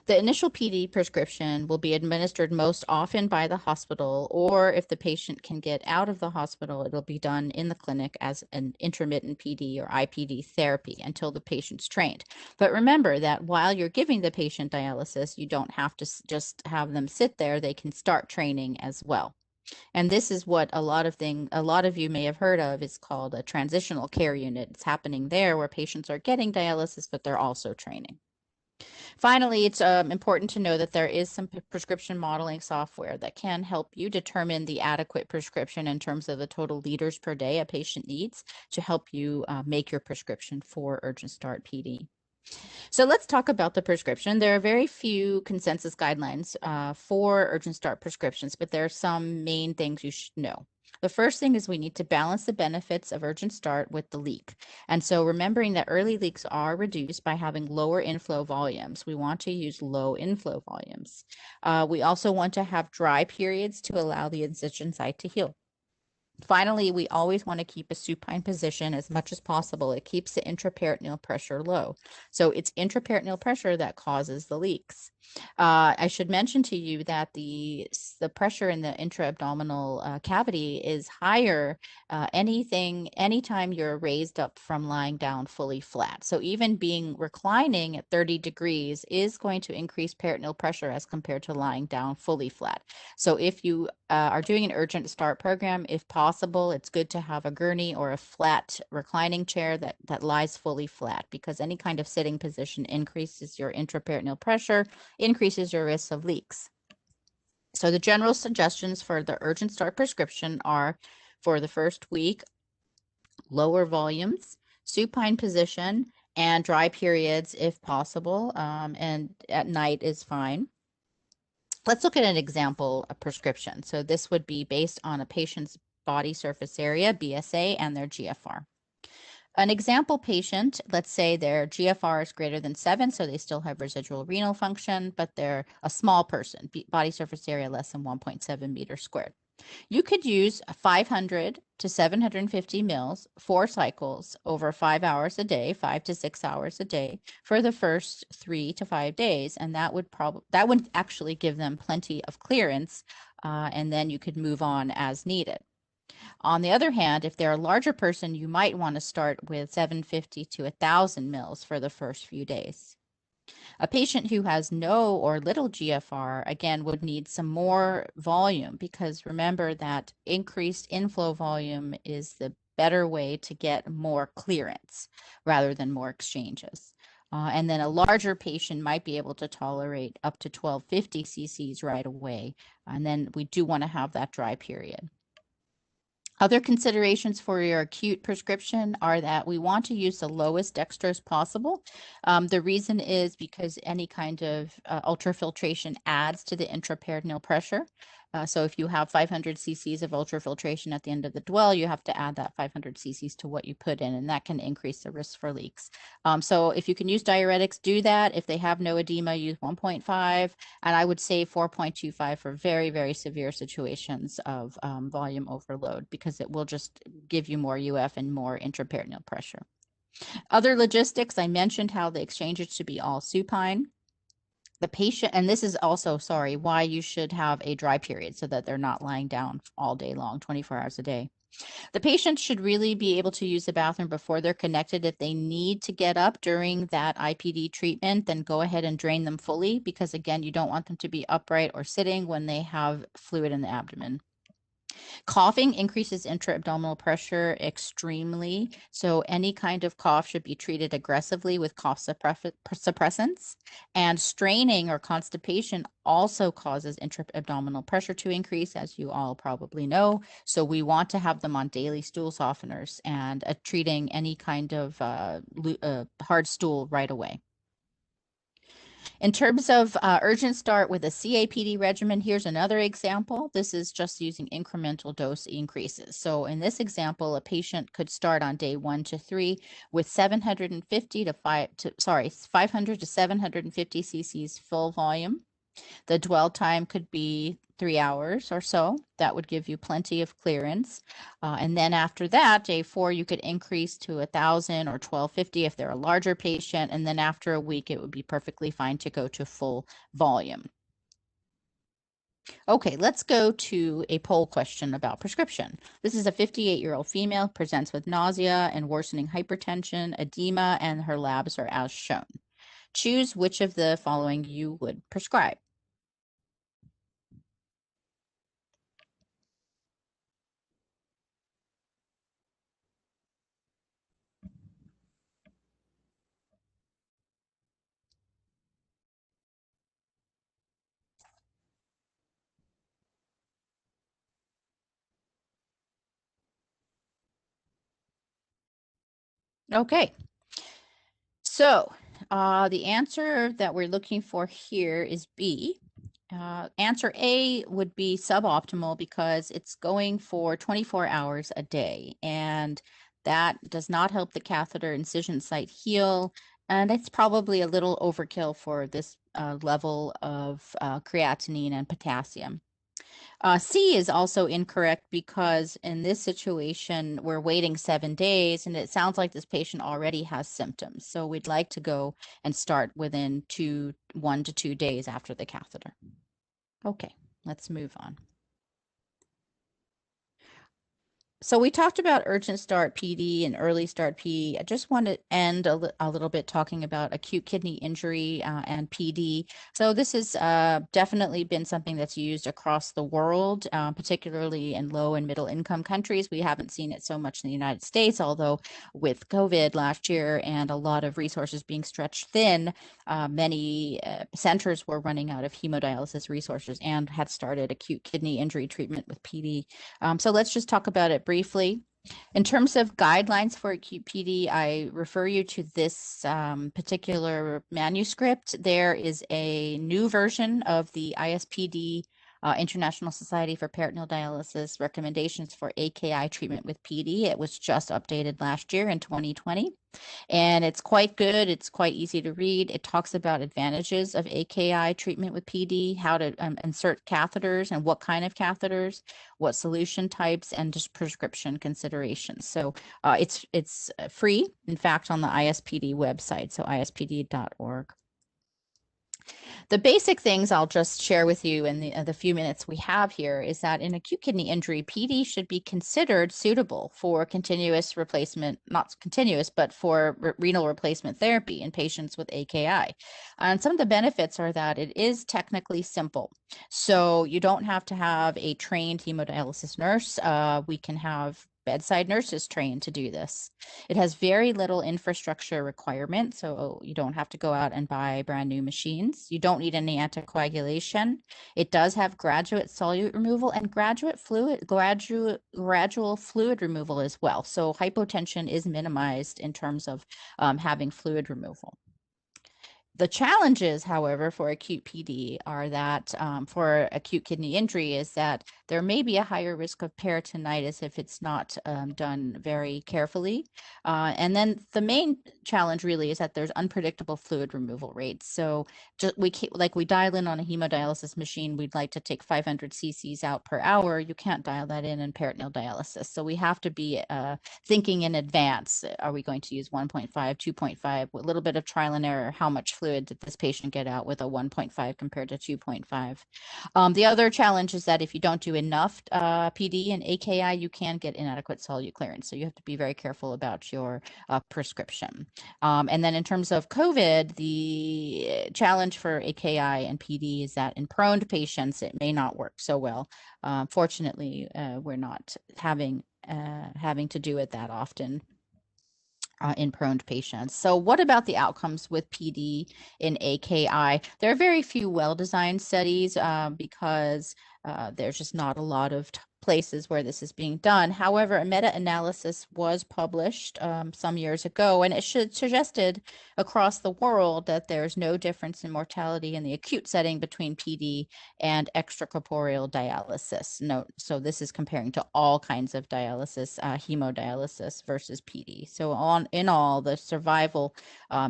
The initial PD prescription will be administered most often by the hospital, or if the patient can get out of the hospital, it'll be done in the clinic as an intermittent PD or IPD therapy until the patient's trained. But remember that while you're giving the patient dialysis, you don't have to just have them sit there. They can start training as well. And this is what a lot of you may have heard of. It's called a transitional care unit. It's happening there where patients are getting dialysis, but they're also training. Finally, it's important to know that there is some prescription modeling software that can help you determine the adequate prescription in terms of the total liters per day a patient needs to help you make your prescription for Urgent Start PD. So let's talk about the prescription. There are very few consensus guidelines for Urgent Start prescriptions, but there are some main things you should know. The first thing is we need to balance the benefits of Urgent Start with the leak. And so remembering that early leaks are reduced by having lower inflow volumes. We want to use low inflow volumes. We also want to have dry periods to allow the incision site to heal. Finally, we always want to keep a supine position as much as possible. It keeps the intraperitoneal pressure low. So it's intraperitoneal pressure that causes the leaks. I should mention to you that the pressure in the intra-abdominal cavity is higher anytime you're raised up from lying down fully flat. So even reclining at 30 degrees is going to increase peritoneal pressure as compared to lying down fully flat. So if you are doing an Urgent Start program, if possible, it's good to have a gurney or a flat reclining chair that lies fully flat, because any kind of sitting position increases your intraperitoneal pressure, increases your risk of leaks. So the general suggestions for the Urgent Start prescription are, for the first week, lower volumes, supine position, and dry periods if possible, and at night is fine. Let's look at an example prescription. So this would be based on a patient's body surface area, BSA, and their GFR. An example patient, let's say their GFR is greater than 7, so they still have residual renal function, but they're a small person, body surface area less than 1.7 meters squared. You could use 500 to 750 mils, 4 cycles over 5 hours a day, 5 to 6 hours a day for the first 3 to 5 days, and that would actually give them plenty of clearance, and then you could move on as needed. On the other hand, if they're a larger person, you might want to start with 750 to 1,000 mils for the first few days. A patient who has no or little GFR, again, would need some more volume, because remember that increased inflow volume is the better way to get more clearance rather than more exchanges. And then a larger patient might be able to tolerate up to 1250 cc's right away. And then we do want to have that dry period. Other considerations for your acute prescription are that we want to use the lowest dextrose possible. The reason is because any kind of ultrafiltration adds to the intraperitoneal pressure. So if you have 500 cc's of ultrafiltration at the end of the dwell, you have to add that 500 cc's to what you put in, and that can increase the risk for leaks. So if you can use diuretics, do that. If they have no edema, use 1.5, and I would say 4.25 for very, very severe situations of volume overload, because it will just give you more UF and more intraperitoneal pressure. Other logistics, I mentioned how the exchanges should be all supine. The patient, and this is also, why you should have a dry period so that they're not lying down all day long, 24 hours a day. The patient should really be able to use the bathroom before they're connected. If they need to get up during that IPD treatment, then go ahead and drain them fully, because again, you don't want them to be upright or sitting when they have fluid in the abdomen. Coughing increases intra-abdominal pressure extremely, so any kind of cough should be treated aggressively with cough suppressants. And straining or constipation also causes intra-abdominal pressure to increase, as you all probably know. So we want to have them on daily stool softeners and treating any kind of hard stool right away. In terms of Urgent Start with a CAPD regimen, here's another example. This is just using incremental dose increases. So in this example, a patient could start on day 1 to 3 with 500 to 750 cc's full volume. The dwell time could be 3 hours or so. That would give you plenty of clearance. And then after that, day 4, you could increase to 1,000 or 1,250 if they're a larger patient. And then after a week, it would be perfectly fine to go to full volume. Okay, let's go to a poll question about prescription. This is a 58-year-old female, presents with nausea and worsening hypertension, edema, and her labs are as shown. Choose which of the following you would prescribe. Okay, so the answer that we're looking for here is B. Answer A would be suboptimal because it's going for 24 hours a day, and that does not help the catheter incision site heal, and it's probably a little overkill for this level of creatinine and potassium. C is also incorrect because in this situation, we're waiting 7 days and it sounds like this patient already has symptoms. So we'd like to go and start within 1 to 2 days after the catheter. Okay, let's move on. So we talked about urgent start PD and early start PD. I just want to end a little bit talking about acute kidney injury and PD. So this has definitely been something that's used across the world, particularly in low and middle income countries. We haven't seen it so much in the United States, although with COVID last year and a lot of resources being stretched thin, many centers were running out of hemodialysis resources and had started acute kidney injury treatment with PD. So let's just talk about it briefly. In terms of guidelines for acute PD, I refer you to this particular manuscript. There is a new version of the ISPD, International Society for Peritoneal Dialysis, recommendations for AKI treatment with PD. It was just updated last year in 2020. And it's quite good. It's quite easy to read. It talks about advantages of AKI treatment with PD, how to insert catheters and what kind of catheters, what solution types, and just prescription considerations. So it's free, in fact, on the ISPD website, so ispd.org. The basic things I'll just share with you in the few minutes we have here is that in acute kidney injury, PD should be considered suitable for continuous replacement, not continuous, but for renal replacement therapy in patients with AKI. And some of the benefits are that it is technically simple. So you don't have to have a trained hemodialysis nurse. We can have bedside nurses trained to do this. It has very little infrastructure requirement, so you don't have to go out and buy brand new machines. You don't need any anticoagulation. It does have graduate solute removal and gradual fluid removal as well. So hypotension is minimized in terms of having fluid removal. The challenges, however, for acute PD are that for acute kidney injury is that there may be a higher risk of peritonitis if it's not done very carefully. And then the main challenge really is that there's unpredictable fluid removal rates. So we dial in on a hemodialysis machine, we'd like to take 500 cc's out per hour. You can't dial that in peritoneal dialysis. So we have to be thinking in advance. Are we going to use 1.5, 2.5, a little bit of trial and error? How much fluid did this patient get out with a 1.5 compared to 2.5? The other challenge is that if you don't do enough PD and AKI, you can get inadequate solute clearance. So you have to be very careful about your prescription. And then in terms of COVID, the challenge for AKI and PD is that in prone patients, it may not work so well. Fortunately, we're not having to do it that often in prone patients. So what about the outcomes with PD in AKI? There are very few well-designed studies because there's just not a lot of places where this is being done. However, a meta-analysis was published some years ago, and it suggested across the world that there's no difference in mortality in the acute setting between PD and extracorporeal dialysis. So this is comparing to all kinds of dialysis, hemodialysis versus PD. So in all, the survival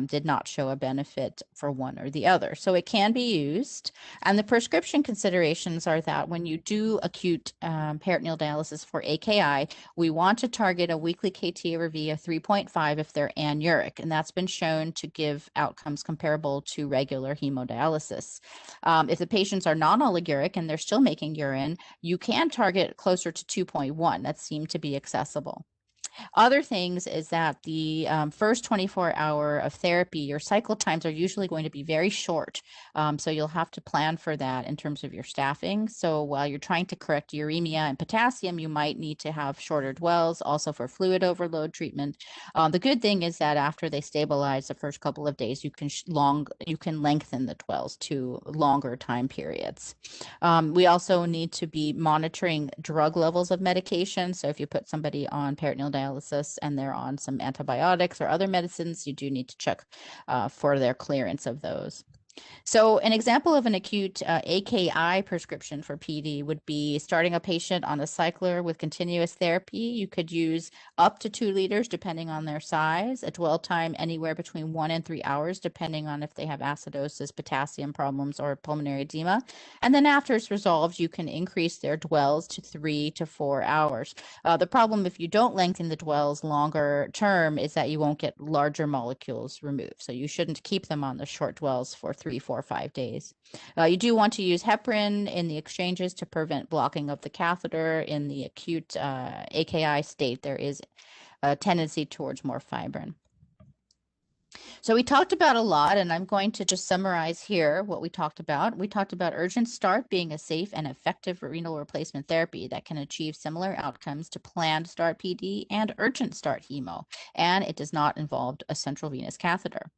did not show a benefit for one or the other. So it can be used. And the prescription considerations are that when you do acute peritoneal dialysis for AKI, we want to target a weekly KT/V of 3.5 if they're anuric, and that's been shown to give outcomes comparable to regular hemodialysis. If the patients are non-oliguric and they're still making urine, you can target closer to 2.1. That seemed to be accessible. Other things is that the first 24-hour of therapy, your cycle times are usually going to be very short. So you'll have to plan for that in terms of your staffing. So while you're trying to correct uremia and potassium, you might need to have shorter dwells, also for fluid overload treatment. The good thing is that after they stabilize the first couple of days, you can lengthen the dwells to longer time periods. We also need to be monitoring drug levels of medication. So if you put somebody on peritoneal dialysis and they're on some antibiotics or other medicines, you do need to check for their clearance of those. So an example of an acute AKI prescription for PD would be starting a patient on a cycler with continuous therapy. You could use up to 2 liters depending on their size, a dwell time anywhere between 1 and 3 hours depending on if they have acidosis, potassium problems, or pulmonary edema. And then after it's resolved, you can increase their dwells to 3 to 4 hours. The problem if you don't lengthen the dwells longer term is that you won't get larger molecules removed. So you shouldn't keep them on the short dwells for 3, 4, 5 days. You do want to use heparin in the exchanges to prevent blocking of the catheter. In the acute AKI state, there is a tendency towards more fibrin. So we talked about a lot, and I'm going to just summarize here what we talked about. We talked about Urgent Start being a safe and effective renal replacement therapy that can achieve similar outcomes to planned Start PD and Urgent Start Hemo, and it does not involve a central venous catheter.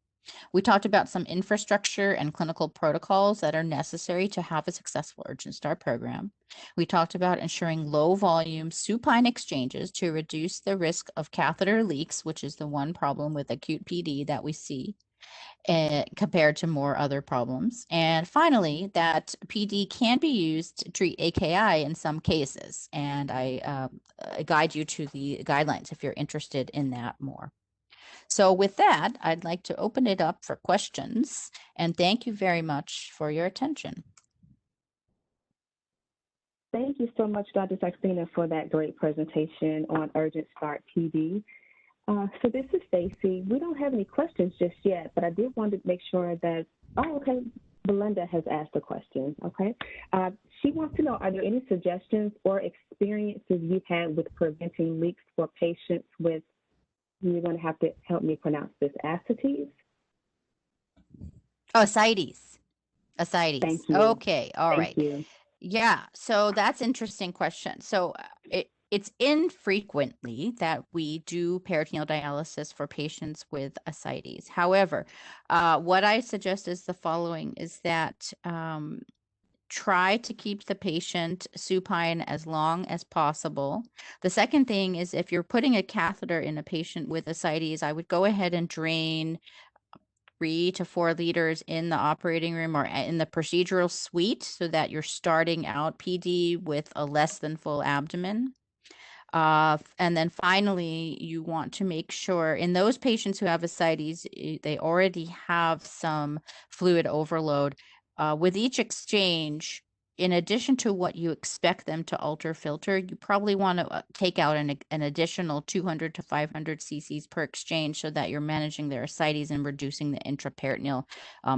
We talked about some infrastructure and clinical protocols that are necessary to have a successful Urgent Start program. We talked about ensuring low volume supine exchanges to reduce the risk of catheter leaks, which is the one problem with acute PD that we see compared to more other problems. And finally, that PD can be used to treat AKI in some cases. And I guide you to the guidelines if you're interested in that more. So with that, I'd like to open it up for questions, and thank you very much for your attention. Thank you so much, Dr. Saxena, for that great presentation on Urgent Start PD. So this is Stacy. We don't have any questions just yet, but I did want to make sure that, Belinda has asked a question, okay? She wants to know, are there any suggestions or experiences you've had with preventing leaks for patients with, you're going to have to help me pronounce this, ascites? Oh, ascites. Ascites. Thank you. Okay, all right. Thank you. Yeah, so that's an interesting question. So it's infrequently that we do peritoneal dialysis for patients with ascites. However, what I suggest is the following, is that try to keep the patient supine as long as possible. The second thing is if you're putting a catheter in a patient with ascites, I would go ahead and drain 3 to 4 liters in the operating room or in the procedural suite so that you're starting out PD with a less than full abdomen. And then finally, you want to make sure in those patients who have ascites, they already have some fluid overload. With each exchange, in addition to what you expect them to alter filter, you probably want to take out an additional 200 to 500 cc's per exchange so that you're managing their ascites and reducing the intraperitoneal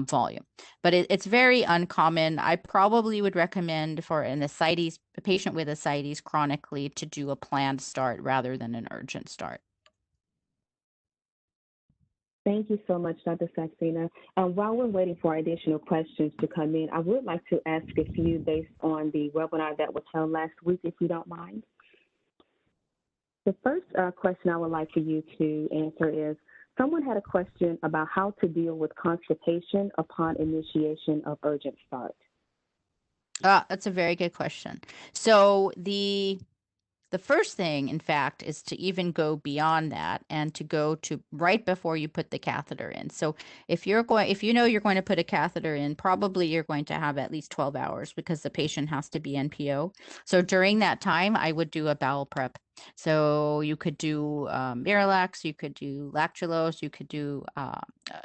volume. But it's very uncommon. I probably would recommend for a patient with ascites chronically to do a planned start rather than an urgent start. Thank you so much, Dr. Saxena. While we're waiting for additional questions to come in, I would like to ask a few based on the webinar that was held last week, if you don't mind. The first question I would like for you to answer is, someone had a question about how to deal with constipation upon initiation of Urgent Start. That's a very good question. So the The first thing, in fact, is to even go beyond that and to go to right before you put the catheter in. So if you know you're going to put a catheter in, probably you're going to have at least 12 hours because the patient has to be NPO. So during that time, I would do a bowel prep. So you could do Miralax, you could do lactulose, you could do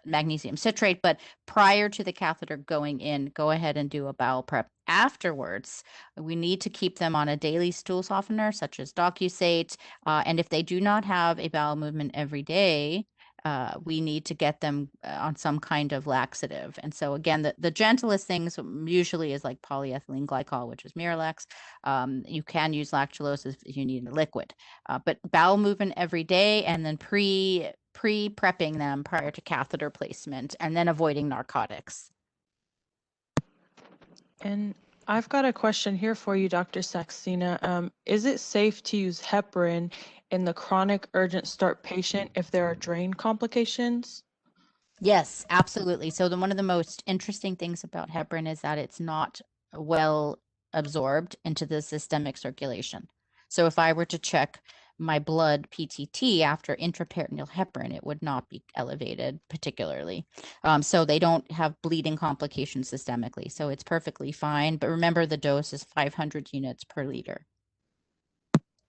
magnesium citrate, but prior to the catheter going in, go ahead and do a bowel prep. Afterwards, we need to keep them on a daily stool softener, such as Docusate. And if they do not have a bowel movement every day, we need to get them on some kind of laxative. And so again, the gentlest things usually is like polyethylene glycol, which is Miralax. You can use lactulose if you need a liquid, but bowel movement every day, and then pre-prepping them prior to catheter placement, and then avoiding narcotics. And I've got a question here for you, Dr. Saxena. Is it safe to use heparin in the chronic urgent start patient if there are drain complications? Yes, absolutely. So one of the most interesting things about heparin is that it's not well absorbed into the systemic circulation. So if I were to check my blood PTT after intraperitoneal heparin, it would not be elevated particularly. So they don't have bleeding complications systemically. So it's perfectly fine. But remember, the dose is 500 units per liter.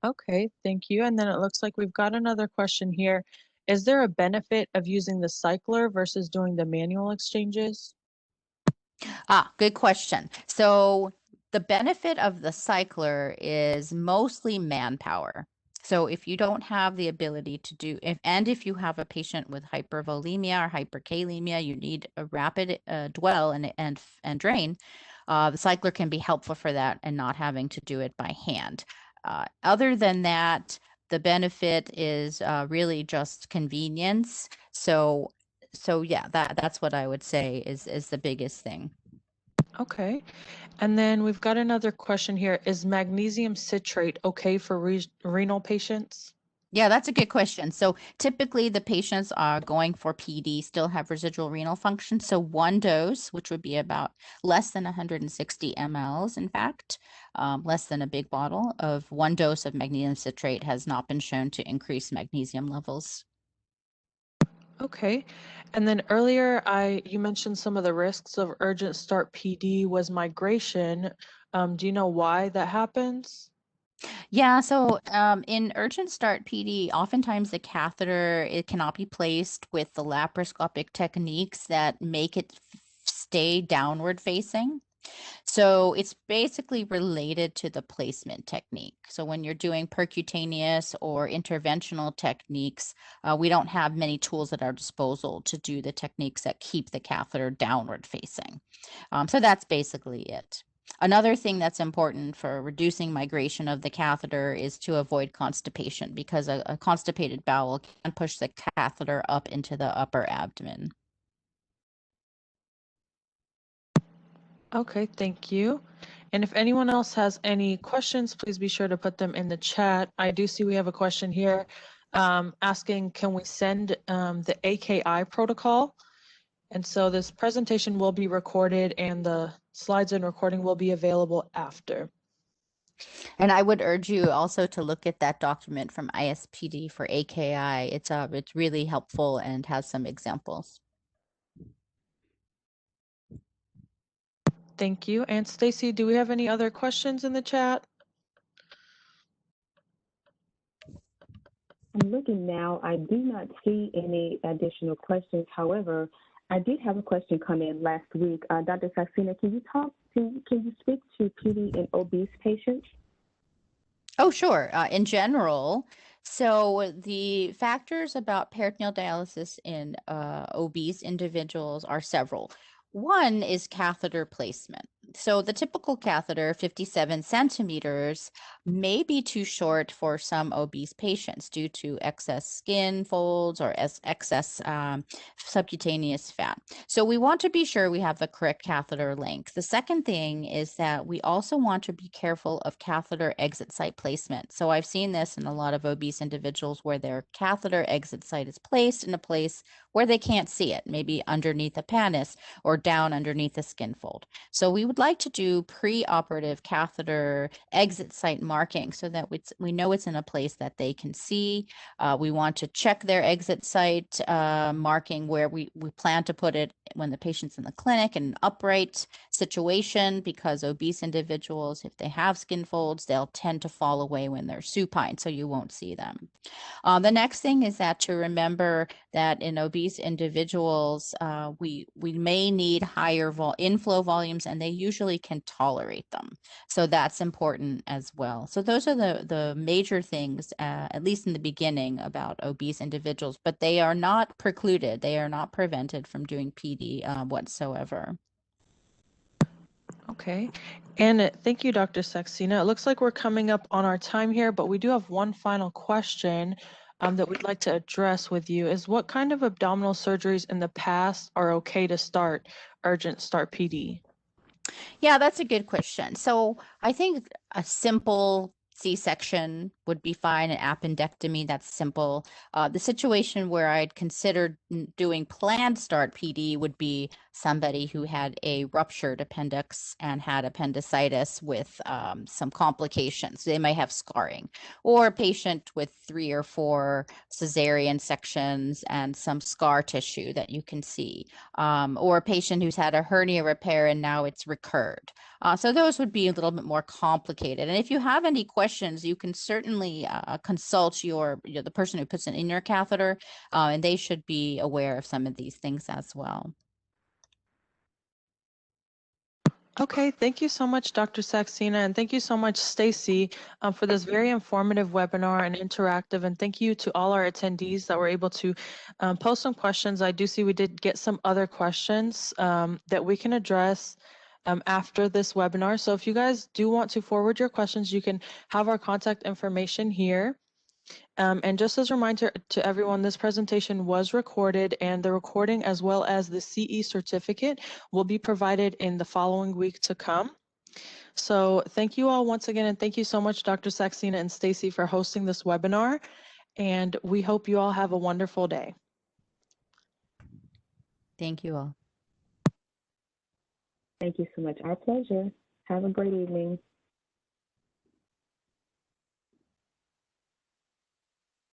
Okay, thank you. And then it looks like we've got another question here. Is there a benefit of using the cycler versus doing the manual exchanges? Good question. So the benefit of the cycler is mostly manpower. So if you don't have the ability to do, if you have a patient with hypervolemia or hyperkalemia, you need a rapid dwell and drain, the cycler can be helpful for that and not having to do it by hand. Other than that, the benefit is really just convenience. So yeah, that's what I would say is the biggest thing. Okay. And then we've got another question here. Is magnesium citrate okay for renal patients? Yeah, that's a good question. So typically the patients are going for PD, still have residual renal function. So one dose, which would be about less than 160 mLs, in fact, less than a big bottle of one dose of magnesium citrate has not been shown to increase magnesium levels. Okay. And then earlier you mentioned some of the risks of urgent start PD was migration. Do you know why that happens? Yeah, so in urgent start PD, oftentimes the catheter, it cannot be placed with the laparoscopic techniques that make it stay downward facing. So it's basically related to the placement technique. So when you're doing percutaneous or interventional techniques, we don't have many tools at our disposal to do the techniques that keep the catheter downward facing. So that's basically it. Another thing that's important for reducing migration of the catheter is to avoid constipation, because a constipated bowel can push the catheter up into the upper abdomen. Okay, thank you. And if anyone else has any questions, please be sure to put them in the chat. I do see we have a question here asking, can we send the AKI protocol? And so this presentation will be recorded and the slides and recording will be available after. And I would urge you also to look at that document from ISPD for AKI. It's really helpful and has some examples. Thank you. And Stacy, do we have any other questions in the chat? I'm looking now. I do not see any additional questions. However, I did have a question come in last week. Dr. Saxena, can you speak to PD in obese patients? Oh, sure. In general, so the factors about peritoneal dialysis in obese individuals are several. One is catheter placement. So the typical catheter, 57 centimeters, may be too short for some obese patients due to excess skin folds or excess subcutaneous fat. So we want to be sure we have the correct catheter length. The second thing is that we also want to be careful of catheter exit site placement. So I've seen this in a lot of obese individuals where their catheter exit site is placed in a place where they can't see it, maybe underneath a pannus or down underneath a skin fold. So we would would like to do pre-operative catheter exit site marking so that we know it's in a place that they can see. We want to check their exit site marking where we plan to put it when the patient's in the clinic in an upright situation, because obese individuals, if they have skin folds, they'll tend to fall away when they're supine, so you won't see them. The next thing is that to remember that in obese individuals, we may need higher inflow volumes, and they usually can tolerate them. So that's important as well. So those are the major things, at least in the beginning, about obese individuals, but they are not precluded. They are not prevented from doing PD whatsoever. Okay. And thank you, Dr. Saxena. It looks like we're coming up on our time here, but we do have one final question that we'd like to address with you is what kind of abdominal surgeries in the past are okay to start Urgent Start PD? Yeah, that's a good question. So I think a simple C-section would be fine, an appendectomy, that's simple. The situation where I'd consider doing planned start PD would be somebody who had a ruptured appendix and had appendicitis with some complications. They may have scarring, or a patient with 3 or 4 cesarean sections and some scar tissue that you can see, or a patient who's had a hernia repair and now it's recurred. So those would be a little bit more complicated. And if you have any questions, you can certainly consult the person who puts it in your catheter, and they should be aware of some of these things as well. Okay, thank you so much, Dr. Saxena, and thank you so much, Stacy, for this very informative webinar and interactive. And thank you to all our attendees that were able to post some questions. I do see we did get some other questions that we can address after this webinar. So if you guys do want to forward your questions, you can have our contact information here. And just as a reminder to everyone, this presentation was recorded, and the recording as well as the CE certificate will be provided in the following week to come. So thank you all once again, and thank you so much, Dr. Saxena and Stacy, for hosting this webinar. And we hope you all have a wonderful day. Thank you all. Thank you so much. Our pleasure. Have a great evening.